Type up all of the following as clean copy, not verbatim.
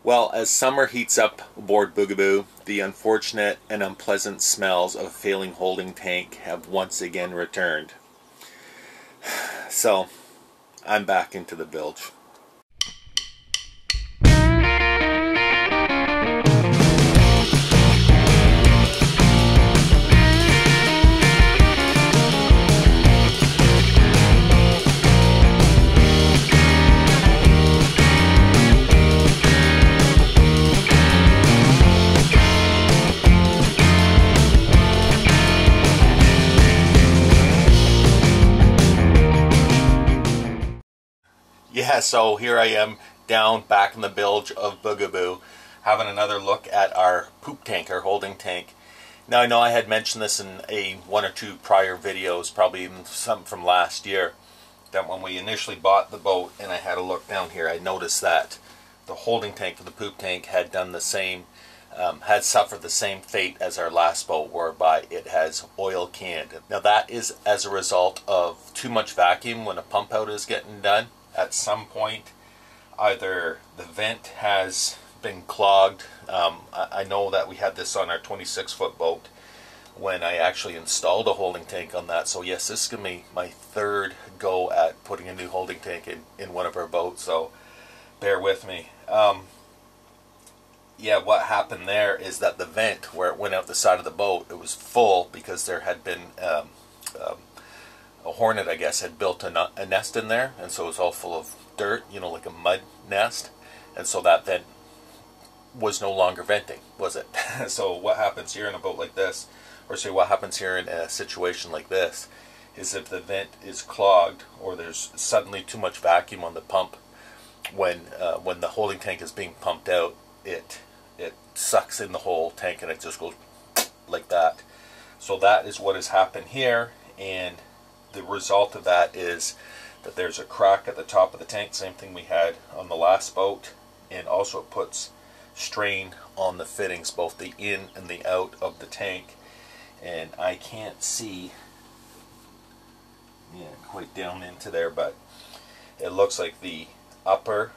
Well, as summer heats up aboard Boogaboo, the unfortunate and unpleasant smells of a failing holding tank have once again returned. So, I'm back into the bilge. Yeah, so here I am down back in the bilge of Boogaboo, having another look at our poop tank, our holding tank. Now I know I had mentioned this in one or two prior videos, probably even some from last year, that when we initially bought the boat and I had a look down here, I noticed that the holding tank for the poop tank had done the same, had suffered the same fate as our last boat, whereby it has oil canned. Now that is as a result of too much vacuum when a pump out is getting done. At some point, either the vent has been clogged. I know that we had this on our 26-foot boat when I actually installed a holding tank on that. So yes, this is going to be my third go at putting a new holding tank in one of our boats, so bear with me. Yeah, what happened there is that the vent, where it went out the side of the boat, it was full because there had been a hornet, I guess, had built a nest in there, and so it was all full of dirt, you know, like a mud nest, and so that vent was no longer venting, was it? So what happens here in a boat like this, or say what happens here in a situation like this, is if the vent is clogged or there's suddenly too much vacuum on the pump, when the holding tank is being pumped out, it sucks in the whole tank and it just goes like that. So that is what has happened here, and the result of that is that there's a crack at the top of the tank, same thing we had on the last boat, and also it puts strain on the fittings, both the in and the out of the tank. And I can't see quite down into there, but it looks like the upper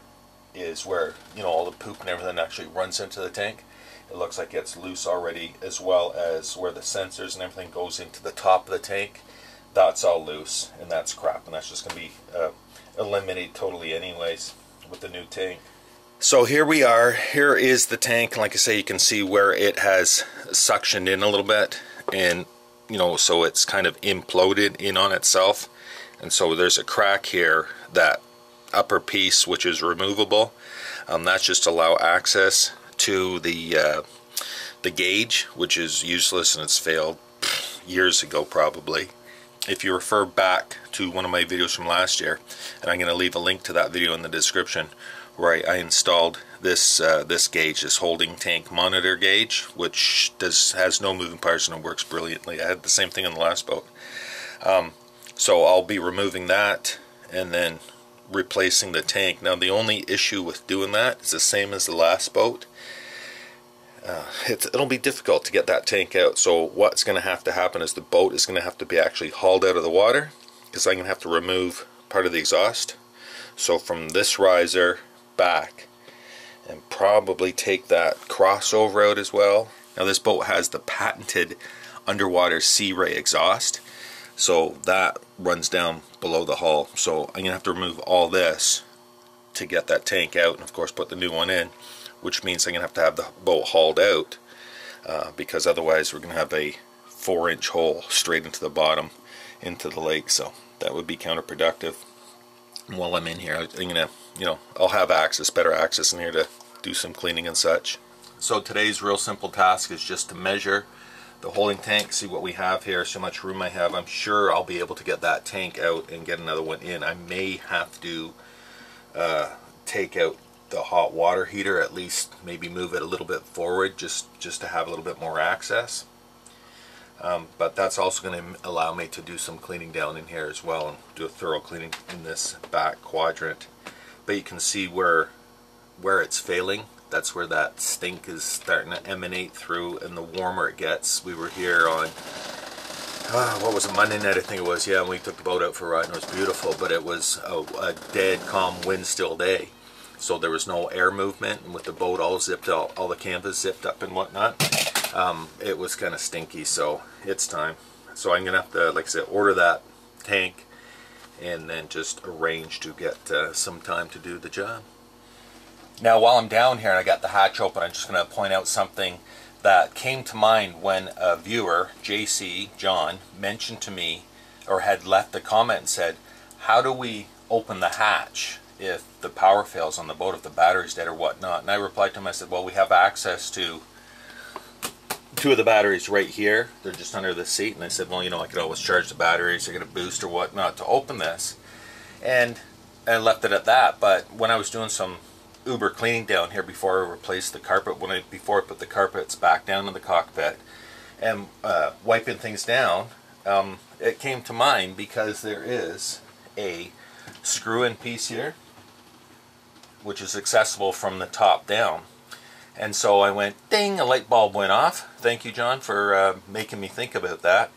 is where, you know, all the poop and everything actually runs into the tank. It looks like it's loose already, as well as where the sensors and everything goes into the top of the tank. That's all loose, and that's crap, and that's just going to be eliminated totally anyways with the new tank. So here we are. Here is the tank. Like I say, you can see where it has suctioned in a little bit, and you know, so it's kind of imploded in on itself, and so there's a crack here. That upper piece, which is removable, that's just to allow access to the gauge, which is useless and it's failed years ago probably. If you refer back to one of my videos from last year, and I'm going to leave a link to that video in the description, where I installed this this gauge, this holding tank monitor gauge, which has no moving parts and it works brilliantly. I had the same thing on the last boat. So I'll be removing that and then replacing the tank. Now the only issue with doing that is the same as the last boat. It'll be difficult to get that tank out. So what's going to have to happen is the boat is going to have to be actually hauled out of the water, because I'm going to have to remove part of the exhaust. So from this riser back, and probably take that crossover out as well. Now this boat has the patented underwater sea ray exhaust, so that runs down below the hull. So I'm going to have to remove all this to get that tank out, and of course put the new one in, which means I'm going to have the boat hauled out, because otherwise we're going to have a 4-inch hole straight into the bottom, into the lake, so that would be counterproductive. And while I'm in here, I'm going to, you know, I'll have access, better access in here to do some cleaning and such. So today's real simple task is just to measure the holding tank, see what we have here, see how much room I have. I'm sure I'll be able to get that tank out and get another one in. I may have to take out the hot water heater, at least maybe move it a little bit forward, just to have a little bit more access. But that's also going to allow me to do some cleaning down in here as well, and do a thorough cleaning in this back quadrant. But you can see where it's failing. That's where that stink is starting to emanate through, and the warmer it gets. We were here on what was it, Monday night I think it was, yeah, and we took the boat out for a ride and it was beautiful, but it was a dead calm wind still day. so there was no air movement, and with the boat all zipped, all the canvas zipped up and whatnot, it was kind of stinky. So it's time. So I'm gonna have to, like I said, order that tank and then just arrange to get some time to do the job. Now while I'm down here and I got the hatch open, I'm just going to point out something that came to mind when a viewer, JC, John, mentioned to me, or had left a comment and said, how do we open the hatch if the power fails on the boat, if the battery's dead or whatnot? And I replied to him, I said, well, we have access to 2 of the batteries right here. They're just under the seat. And I said, well, you know, I could always charge the batteries or get a boost or whatnot to open this. And I left it at that. But when I was doing some Uber cleaning down here before I replaced the carpet, before I put the carpets back down in the cockpit and wiping things down, it came to mind because there is a screw-in piece here which is accessible from the top down. And so I went, ding, a light bulb went off. Thank you, John, for making me think about that.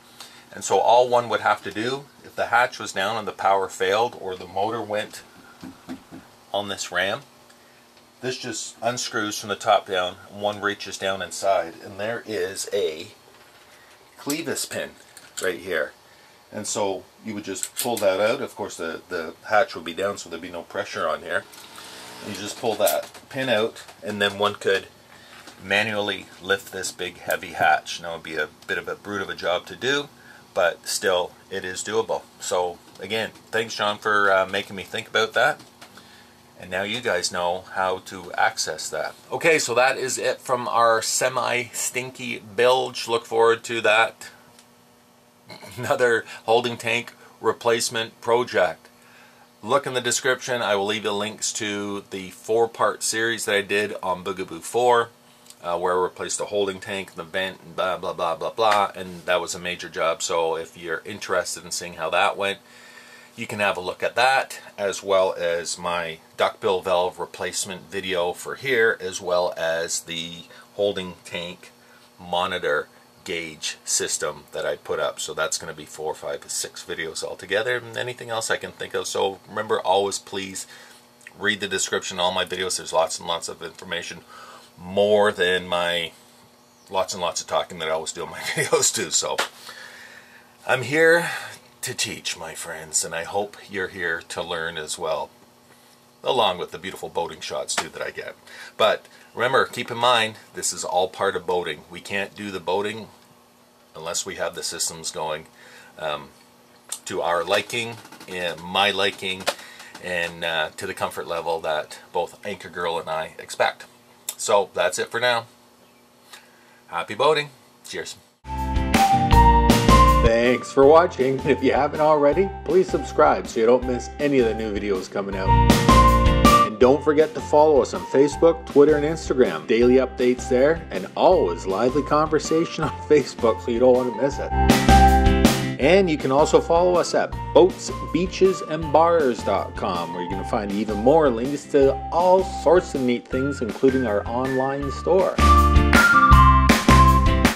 And so all one would have to do, if the hatch was down and the power failed or the motor went on this ram, this just unscrews from the top down, and one reaches down inside, and there is a clevis pin right here. And so you would just pull that out. Of course the hatch would be down, so there'd be no pressure on here. You just pull that pin out, and then one could manually lift this big heavy hatch. Now it would be a bit of a brute of a job to do, but still it is doable. So again, thanks John for making me think about that. And now you guys know how to access that. Okay, so that is it from our semi-stinky bilge. Look forward to that. Another holding tank replacement project. Look in the description. I will leave you links to the 4-part series that I did on Boogaboo 4, where I replaced the holding tank, the vent, and blah, blah, blah, blah, blah. And that was a major job. So if you're interested in seeing how that went, you can have a look at that, as well as my duckbill valve replacement video for here, as well as the holding tank monitor gauge system that I put up. So that's going to be 4, 5, 6 videos altogether, and anything else I can think of. So remember, always please read the description of all my videos. There's lots and lots of information, more than my lots and lots of talking that I always do in my videos too. So I'm here to teach, my friends, and I hope you're here to learn as well, along with the beautiful boating shots too that I get. But remember, keep in mind, this is all part of boating. We can't do the boating unless we have the systems going to our liking, and my liking, and to the comfort level that both Anchor Girl and I expect. So that's it for now. Happy boating. Cheers. Thanks for watching. If you haven't already, please subscribe so you don't miss any of the new videos coming out. And don't forget to follow us on Facebook, Twitter, and Instagram. Daily updates there, and always lively conversation on Facebook, so you don't want to miss it. And you can also follow us at boatsbeachesandbars.com, where you're going to find even more links to all sorts of neat things, including our online store.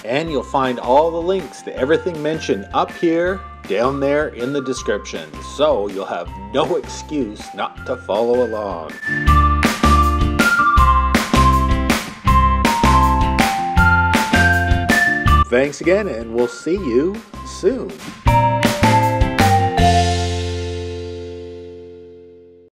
And you'll find all the links to everything mentioned up here, down there in the description. So you'll have no excuse not to follow along. Thanks again, and we'll see you soon.